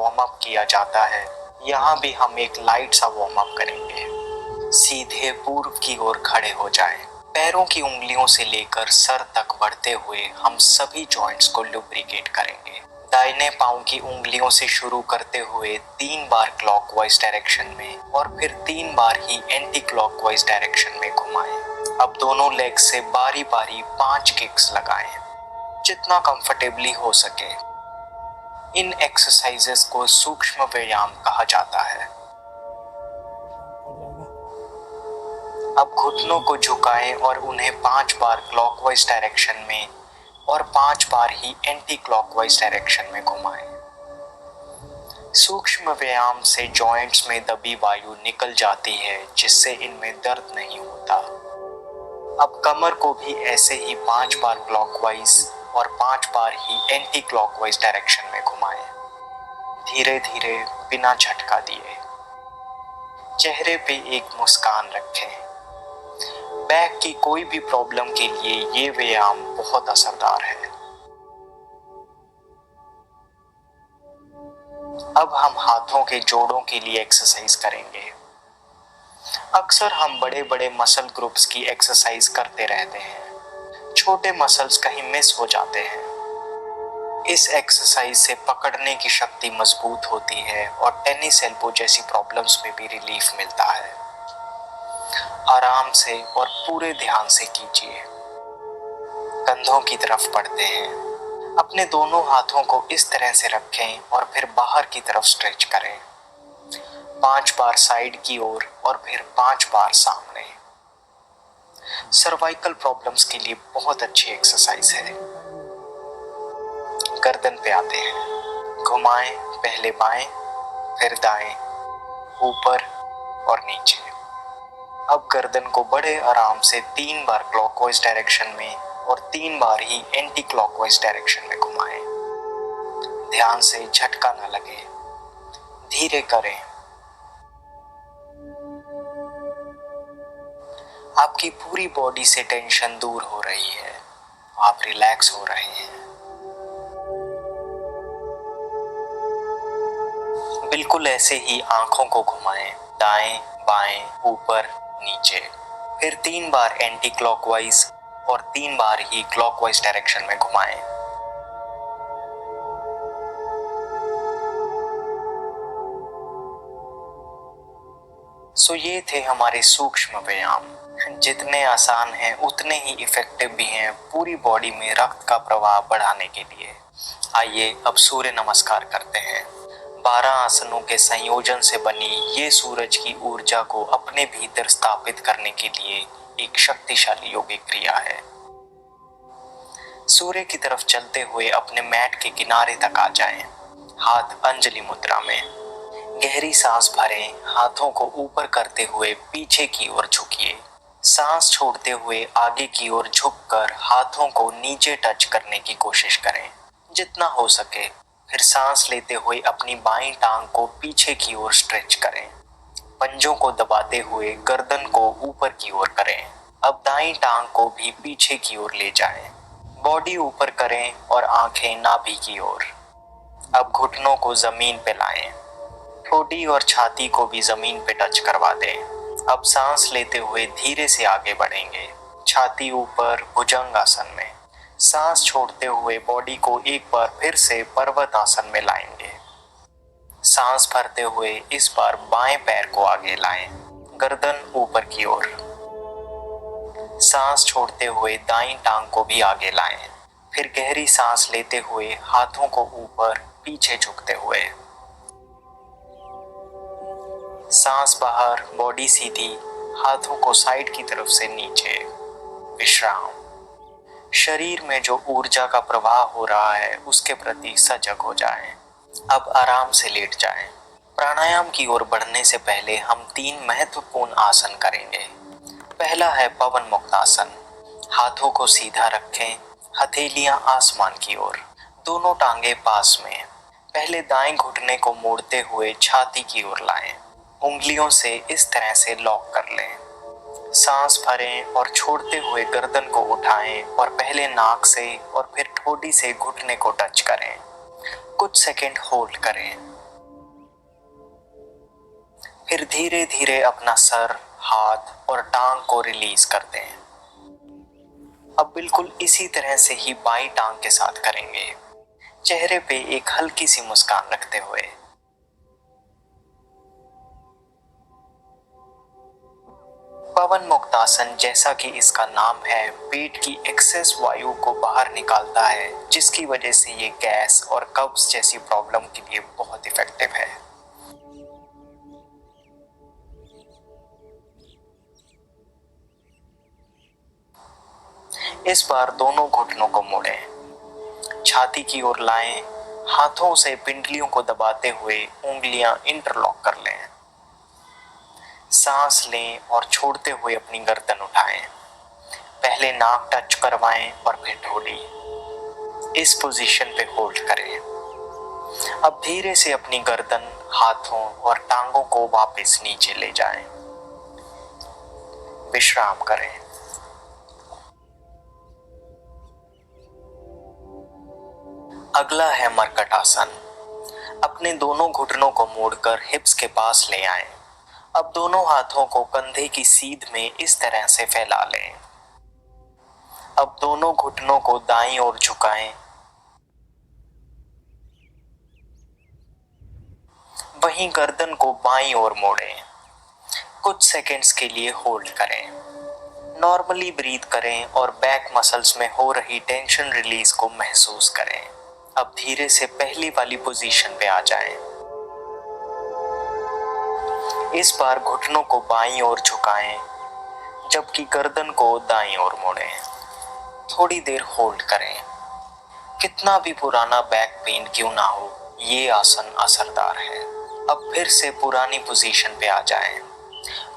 Warm up किया जाता है, यहाँ भी हम एक लाइट सा वार्म अप करेंगे। सीधे पूर्व की ओर खड़े हो जाएं। पैरों की उंगलियों से लेकर सर तक बढ़ते हुए हम सभी जॉइंट्स को लुब्रिकेट करेंगे। दाहिने पांव की उंगलियों से शुरू करते हुए 3 बार क्लॉकवाइज डायरेक्शन में और फिर 3 बार ही एंटी क्लॉकवाइज डायरेक्शन में घुमाएं। अब दोनों लेग से बारी बारी 5 किक्स लगाएं, जितना कंफर्टेबली हो सके। इन एक्सरसाइजेस को सूक्ष्म व्यायाम कहा जाता है। अब घुटनों को झुकाएं और उन्हें 5 बार क्लॉकवाइज डायरेक्शन में और 5 बार ही एंटी क्लॉकवाइज डायरेक्शन में घुमाएं। सूक्ष्म व्यायाम से जॉइंट्स में दबी वायु निकल जाती है, जिससे इनमें दर्द नहीं होता। अब कमर को भी ऐसे ही 5 बार क्लॉकवाइज और 5 बार ही एंटी क्लॉकवाइज डायरेक्शन में घुमाएं। धीरे धीरे बिना झटका दिए। चेहरे पे एक मुस्कान रखें। बैक की कोई भी प्रॉब्लम के लिए ये व्यायाम बहुत असरदार है। अब हम हाथों के जोड़ों के लिए एक्सरसाइज करेंगे। अक्सर हम बड़े बड़े मसल ग्रुप्स की एक्सरसाइज करते रहते हैं, छोटे मसल्स कहीं मिस हो जाते हैं। इस एक्सरसाइज से पकड़ने की शक्ति मजबूत होती है और टेनिस एल्बो जैसी प्रॉब्लम्स में भी रिलीफ मिलता है। आराम से और पूरे ध्यान से कीजिए। कंधों की तरफ बढ़ते हैं। अपने दोनों हाथों को इस तरह से रखें और फिर बाहर की तरफ स्ट्रेच करें। 5 बार साइड की ओर और फिर 5 बार सामने। सर्वाइकल प्रॉब्लम्स के लिए बहुत अच्छी एक्सरसाइज है। गर्दन पे आते हैं। घुमाएं, पहले बाएं, फिर दाएं, ऊपर और नीचे। अब गर्दन को बड़े आराम से 3 बार क्लॉकवाइज डायरेक्शन में और 3 बार ही एंटी क्लॉकवाइज डायरेक्शन में घुमाएं। ध्यान से, झटका न लगे। धीरे करें। आपकी पूरी बॉडी से टेंशन दूर हो रही है। आप रिलैक्स हो रहे हैं। बिल्कुल ऐसे ही आंखों को घुमाएं। दाएं, बाएं, ऊपर, नीचे। फिर 3 बार एंटी क्लॉकवाइज और 3 बार ही क्लॉकवाइज डायरेक्शन में घुमाएं। ये थे हमारे सूक्ष्म व्यायाम। जितने आसान हैं उतने ही इफेक्टिव भी हैं पूरी बॉडी में रक्त का प्रवाह बढ़ाने के लिए। आइए अब सूर्य नमस्कार करते हैं। 12 आसनों के संयोजन से बनी ये सूरज की ऊर्जा को अपने भीतर स्थापित करने के लिए एक शक्तिशाली योगिक क्रिया है। सूर्य की तरफ चलते हुए अपने मैट के किनारे तक आ जाएं। हाथ अंजलि मुद्रा में। गहरी सांस भरें। हाथों को ऊपर करते हुए पीछे की ओर झुकिए। सांस छोड़ते हुए आगे की ओर झुककर हाथों को नीचे टच करने की कोशिश करें, जितना हो सके। फिर सांस लेते हुए अपनी बाईं टांग को पीछे की ओर स्ट्रेच करें। पंजों को दबाते हुए गर्दन को ऊपर की ओर करें। अब दाईं टांग को भी पीछे की ओर ले जाएं। बॉडी ऊपर करें और आंखें नाभि की ओर। अब घुटनों को जमीन पे लाएं। ठोडी और छाती को भी जमीन पे टच करवा दें। अब सांस लेते हुए धीरे से आगे बढ़ेंगे। छाती ऊपर, भुजंग आसन में। सांस छोड़ते हुए बॉडी को एक बार फिर से पर्वत आसन में लाएंगे। सांस भरते हुए इस बार बाएं पैर को आगे लाएं, गर्दन ऊपर की ओर। सांस छोड़ते हुए दाईं टांग को भी आगे लाएं। फिर गहरी सांस लेते हुए हाथों को ऊपर, पीछे झुकते हुए। सांस बाहर, बॉडी सीधी, हाथों को साइड की तरफ से नीचे। विश्राम। शरीर में जो ऊर्जा का प्रवाह हो रहा है उसके प्रति सजग हो जाएं। अब आराम से लेट जाएं। प्राणायाम की ओर बढ़ने से पहले हम 3 महत्वपूर्ण आसन करेंगे। पहला है पवन मुक्त आसन। हाथों को सीधा रखें, हथेलियां आसमान की ओर, दोनों टांगे पास में। पहले दाएं घुटने को मोड़ते हुए छाती की ओर लाएं। उंगलियों से इस तरह से लॉक कर लें। सांस भरें और छोड़ते हुए गर्दन को उठाएं और पहले नाक से और फिर ठोडी से घुटने को टच करें। कुछ सेकंड होल्ड करें। फिर धीरे धीरे अपना सर, हाथ और टांग को रिलीज कर दें। अब बिल्कुल इसी तरह से ही बाईं टांग के साथ करेंगे, चेहरे पे एक हल्की सी मुस्कान रखते हुए। पवन मुक्तासन, जैसा कि इसका नाम है, पेट की एक्सेस वायु को बाहर निकालता है, जिसकी वजह से ये गैस और कब्ज जैसी प्रॉब्लम के लिए बहुत इफेक्टिव है। इस बार दोनों घुटनों को मोड़ें, छाती की ओर लाएं, हाथों से पिंडलियों को दबाते हुए उंगलियां इंटरलॉक कर लें। सांस लें और छोड़ते हुए अपनी गर्दन उठाएं। पहले नाक टच करवाएं और फिर ठोड़ी। इस पोजीशन पे होल्ड करें। अब धीरे से अपनी गर्दन, हाथों और टांगों को वापस नीचे ले जाएं। विश्राम करें। अगला है मरकट आसन। अपने दोनों घुटनों को मोड़कर हिप्स के पास ले आएं। अब दोनों हाथों को कंधे की सीध में इस तरह से फैला लें। अब दोनों घुटनों को दाईं ओर झुकाएं। वहीं गर्दन को बाईं ओर मोड़ें। कुछ सेकंड्स के लिए होल्ड करें। नॉर्मली ब्रीथ करें और बैक मसल्स में हो रही टेंशन रिलीज को महसूस करें। अब धीरे से पहली वाली पोजीशन पे आ जाएं। इस बार घुटनों को बाईं ओर झुकाएं, जबकि गर्दन को दाईं ओर मोड़ें। थोड़ी देर होल्ड करें। कितना भी पुराना बैक पेन क्यों ना हो, ये आसन असरदार है। अब फिर से पुरानी पोजीशन पे आ जाएं।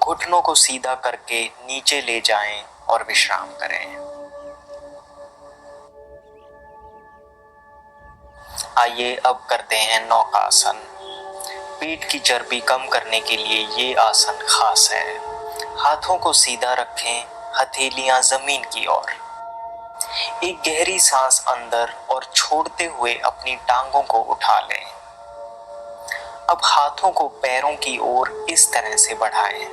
घुटनों को सीधा करके नीचे ले जाएं और विश्राम करें। आइए अब करते हैं नौकासन। पेट की चर्बी कम करने के लिए ये आसन खास है। हाथों को सीधा रखें, हथेलियां जमीन की ओर। एक गहरी सांस अंदर और छोड़ते हुए अपनी टांगों को उठा लें। अब हाथों को पैरों की ओर इस तरह से बढ़ाएं।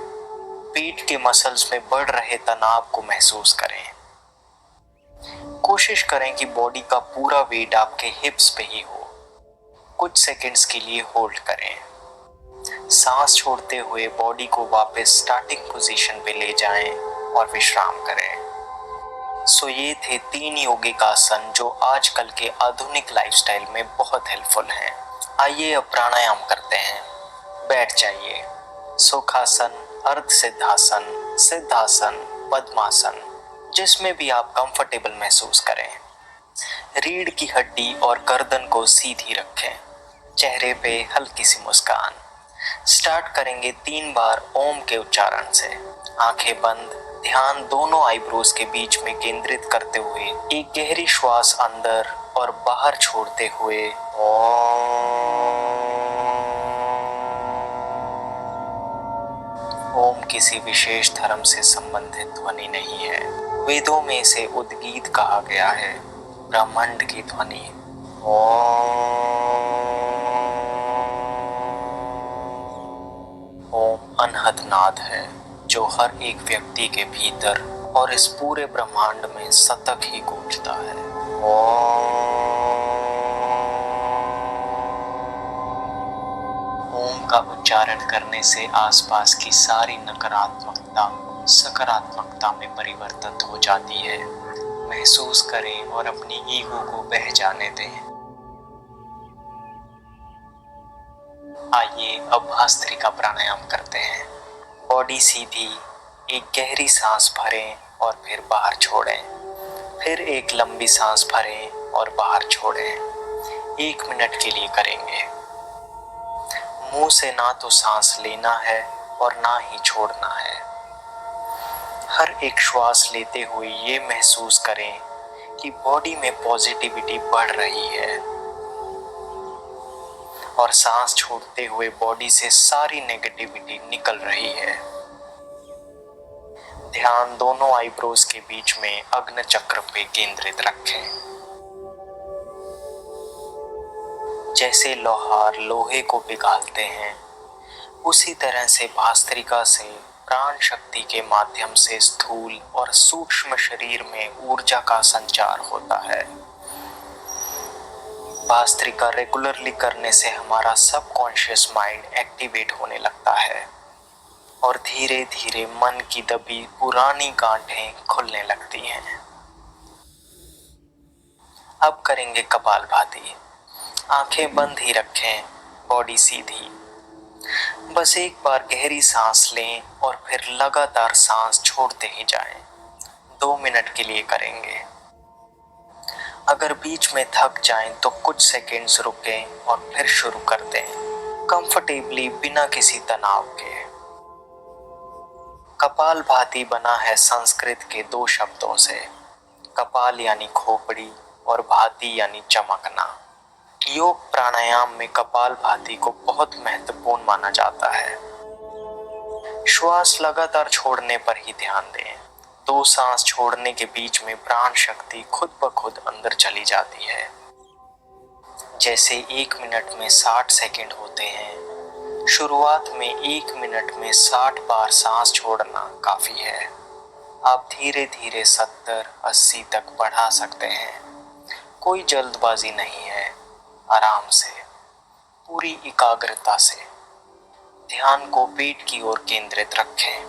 पेट के मसल्स में बढ़ रहे तनाव को महसूस करें। कोशिश करें कि बॉडी का पूरा वेट आपके हिप्स पे ही हो। कुछ सेकंड्स के लिए होल्ड करें। सांस छोड़ते हुए बॉडी को वापस स्टार्टिंग पोजीशन पे ले जाएं और विश्राम करें। सो ये थे 3 यौगिक आसन जो आजकल के आधुनिक लाइफस्टाइल में बहुत हेल्पफुल हैं। आइए अब प्राणायाम करते हैं। बैठ जाइए। सुखासन, अर्ध सिद्धासन, सिद्धासन, पद्मासन, जिसमें भी आप कंफर्टेबल महसूस करें। रीढ़ की हड्डी और गर्दन को सीधी रखें। चेहरे पे हल्की सी मुस्कान। स्टार्ट करेंगे 3 बार ओम के उच्चारण से। आंखें बंद, ध्यान दोनों आईब्रोज के बीच में केंद्रित करते हुए एक गहरी श्वास अंदर और बाहर छोड़ते हुए ओम किसी विशेष धर्म से संबंधित ध्वनि नहीं है। वेदों में इसे उद्गीत कहा गया है, ब्रह्मांड की ध्वनि। ओम अनहद नाद है जो हर एक व्यक्ति के भीतर और इस पूरे ब्रह्मांड में सतत ही गूंजता है। ओम का उच्चारण करने से आसपास की सारी नकारात्मकता सकारात्मकता में परिवर्तित हो जाती है। महसूस करें और अपनी ईगो को बह जाने दें। आइए अब भस्त्रिका प्राणायाम करते हैं। बॉडी सीधी, एक गहरी सांस भरें और फिर बाहर छोड़ें। फिर एक लंबी सांस भरें और बाहर छोड़ें। 1 मिनट के लिए करेंगे। मुंह से ना तो सांस लेना है और ना ही छोड़ना है। हर एक श्वास लेते हुए ये महसूस करें कि बॉडी में पॉजिटिविटी बढ़ रही है और सांस छोड़ते हुए बॉडी से सारी नेगेटिविटी निकल रही है। ध्यान दोनों आईब्रोज के बीच में अग्नि चक्र पे केंद्रित रखें। जैसे लोहार लोहे को पिघालते हैं, उसी तरह से भास्त्रिका से प्राण शक्ति के माध्यम से स्थूल और सूक्ष्म शरीर में ऊर्जा का संचार होता है। भास्त्रिका रेगुलरली करने से हमारा सबकॉन्शियस माइंड एक्टिवेट होने लगता है और धीरे धीरे मन की दबी पुरानी गांठें खुलने लगती हैं। अब करेंगे कपालभाति। आंखें बंद ही रखें, बॉडी सीधी। बस एक बार गहरी सांस लें और फिर लगातार सांस छोड़ते ही जाएं। 2 मिनट के लिए करेंगे। अगर बीच में थक जाएं तो कुछ सेकंड्स रुकें और फिर शुरू कर दें, कंफर्टेबली बिना किसी तनाव के। कपालभाति बना है संस्कृत के 2 शब्दों से, कपाल यानी खोपड़ी और भाति यानी चमकना। योग प्राणायाम में कपालभाति को बहुत महत्वपूर्ण माना जाता है। श्वास लगातार छोड़ने पर ही ध्यान दें। 2 सांस छोड़ने के बीच में प्राण शक्ति खुद ब खुद अंदर चली जाती है। जैसे 1 मिनट में 60 सेकंड होते हैं, शुरुआत में 1 मिनट में 60 बार सांस छोड़ना काफी है। आप धीरे धीरे 70-80 तक बढ़ा सकते हैं। कोई जल्दबाजी नहीं है। आराम से, पूरी एकाग्रता से ध्यान को पेट की ओर केंद्रित रखें।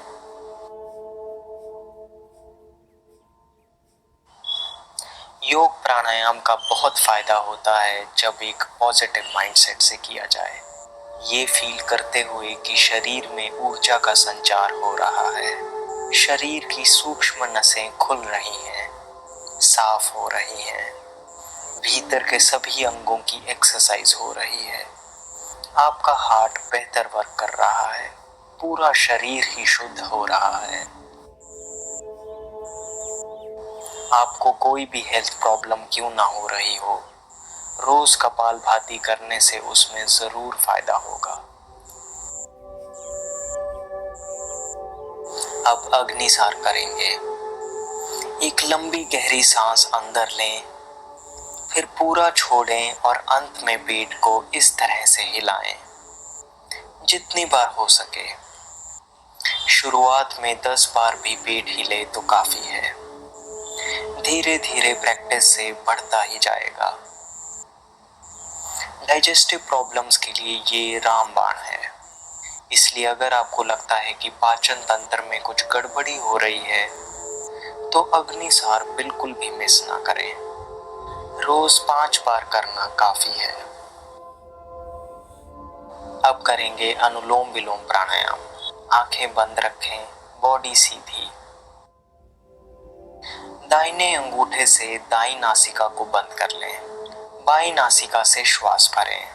योग प्राणायाम का बहुत फायदा होता है जब एक पॉजिटिव माइंडसेट से किया जाए। ये फील करते हुए कि शरीर में ऊर्जा का संचार हो रहा है, शरीर की सूक्ष्म नसें खुल रही हैं, साफ हो रही हैं, भीतर के सभी अंगों की एक्सरसाइज हो रही है। आपका हार्ट बेहतर वर्क कर रहा है, पूरा शरीर ही शुद्ध हो रहा है। आपको कोई भी हेल्थ प्रॉब्लम क्यों ना हो रही हो, रोज कपालभाति करने से उसमें जरूर फायदा होगा। अब अग्निसार करेंगे। एक लंबी गहरी सांस अंदर लें, फिर पूरा छोड़ें और अंत में पेट को इस तरह से हिलाएं, जितनी बार हो सके। शुरुआत में 10 बार भी पेट हिले तो काफी है। धीरे धीरे प्रैक्टिस से बढ़ता ही जाएगा। डाइजेस्टिव प्रॉब्लम्स के लिए ये रामबाण है। इसलिए अगर आपको लगता है कि पाचन तंत्र में कुछ गड़बड़ी हो रही है तो अग्निसार बिल्कुल भी मिस ना करें। रोज 5 बार करना काफी है। अब करेंगे अनुलोम विलोम प्राणायाम। आंखें बंद रखें, बॉडी सीधी। दाहिने अंगूठे से दाईं नासिका को बंद कर लें, बाईं नासिका से श्वास भरें।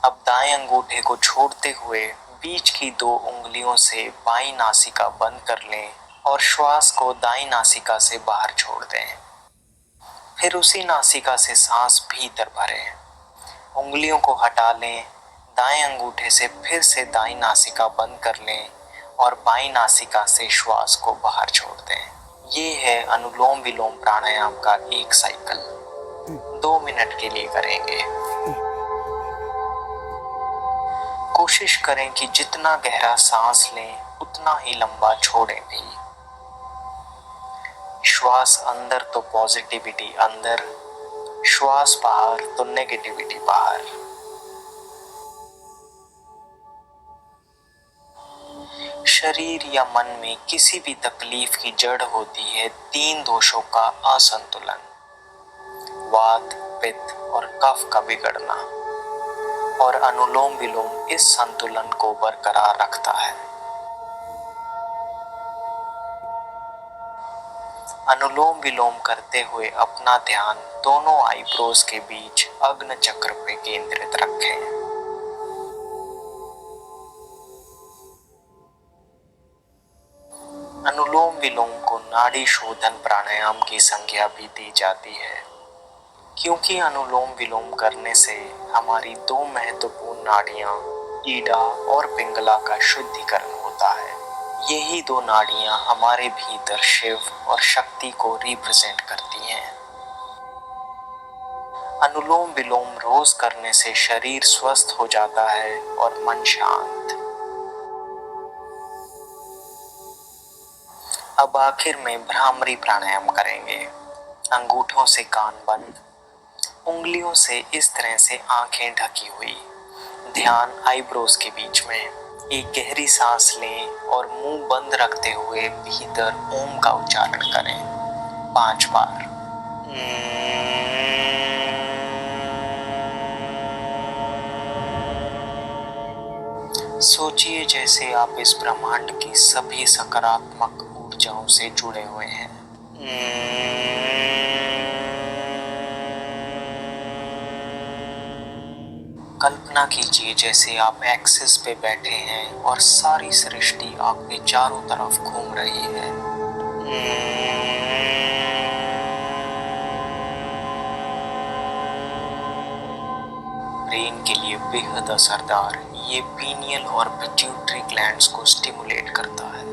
अब दाएं अंगूठे को छोड़ते हुए बीच की 2 उंगलियों से बाईं नासिका बंद कर लें और श्वास को दाईं नासिका से बाहर छोड़ दें। फिर उसी नासिका से सांस भीतर भरें। उंगलियों को हटा लें, दाएं अंगूठे से फिर से दाईं नासिका बंद कर लें और बाईं नासिका से श्वास को बाहर छोड़ दें। ये है अनुलोम विलोम प्राणायाम का एक साइकिल। 2 मिनट के लिए करेंगे। कोशिश करें कि जितना गहरा सांस लें उतना ही लंबा छोड़ें भी। श्वास अंदर तो पॉजिटिविटी अंदर, श्वास बाहर तो नेगेटिविटी बाहर। शरीर या मन में किसी भी तकलीफ की जड़ होती है 3 दोषों का असंतुलन, वात, पित्त और कफ का बिगड़ना, और अनुलोम विलोम इस संतुलन को बरकरार रखता है। अनुलोम विलोम करते हुए अपना ध्यान दोनों आईब्रोज के बीच अग्नि चक्र पे केंद्रित रखें। अनुलोम विलोम को नाड़ी शोधन प्राणायाम की संज्ञा भी दी जाती है, क्योंकि अनुलोम विलोम करने से हमारी 2 महत्वपूर्ण नाड़ियां ईडा और पिंगला का शुद्धिकरण होता है। यही 2 नाड़ियां हमारे भीतर शिव और शक्ति को रिप्रेजेंट करती हैं। अनुलोम विलोम रोज करने से शरीर स्वस्थ हो जाता है और मन शांत। अब आखिर में भ्रामरी प्राणायाम करेंगे। अंगूठों से कान बंद, उंगलियों से इस तरह से आंखें ढकी हुई, ध्यान आईब्रोज के बीच में। एक गहरी सांस लें और मुंह बंद रखते हुए भीतर ओम का उच्चारण करें 5 बार। सोचिए जैसे आप इस ब्रह्मांड की सभी सकारात्मक ऊर्जाओं से जुड़े हुए हैं। कल्पना कीजिए जैसे आप एक्सिस पे बैठे हैं और सारी सृष्टि आपके चारों तरफ घूम रही है। ब्रेन के लिए बेहद असरदार ये पीनियल और पिट्यूटरी ग्लैंड्स को स्टिमुलेट करता है।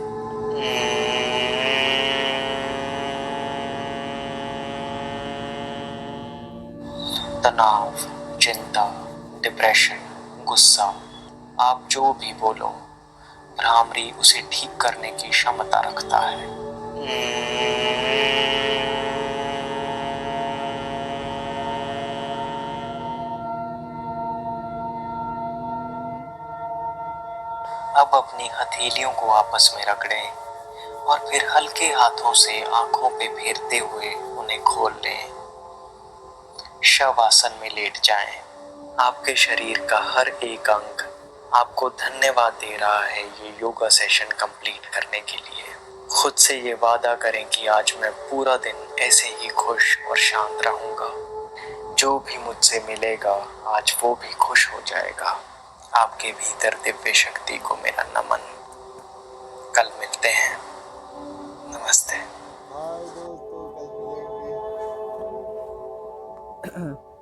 तनाव, चिंता, डिप्रेशन, गुस्सा, आप जो भी बोलो, भ्रामरी उसे ठीक करने की क्षमता रखता है। अब अपनी हथेलियों को आपस में रगड़ें और फिर हल्के हाथों से आंखों पे फेरते हुए उन्हें खोल लें। शवासन में लेट जाएं। आपके शरीर का हर एक अंग आपको धन्यवाद दे रहा है ये योगा सेशन कंप्लीट करने के लिए। खुद से ये वादा करें कि आज मैं पूरा दिन ऐसे ही खुश और शांत रहूंगा। जो भी मुझसे मिलेगा आज वो भी खुश हो जाएगा। आपके भीतर दिव्य शक्ति को मेरा नमन। कल मिलते हैं। नमस्ते। हाय दोस्तों, कल मिलेंगे।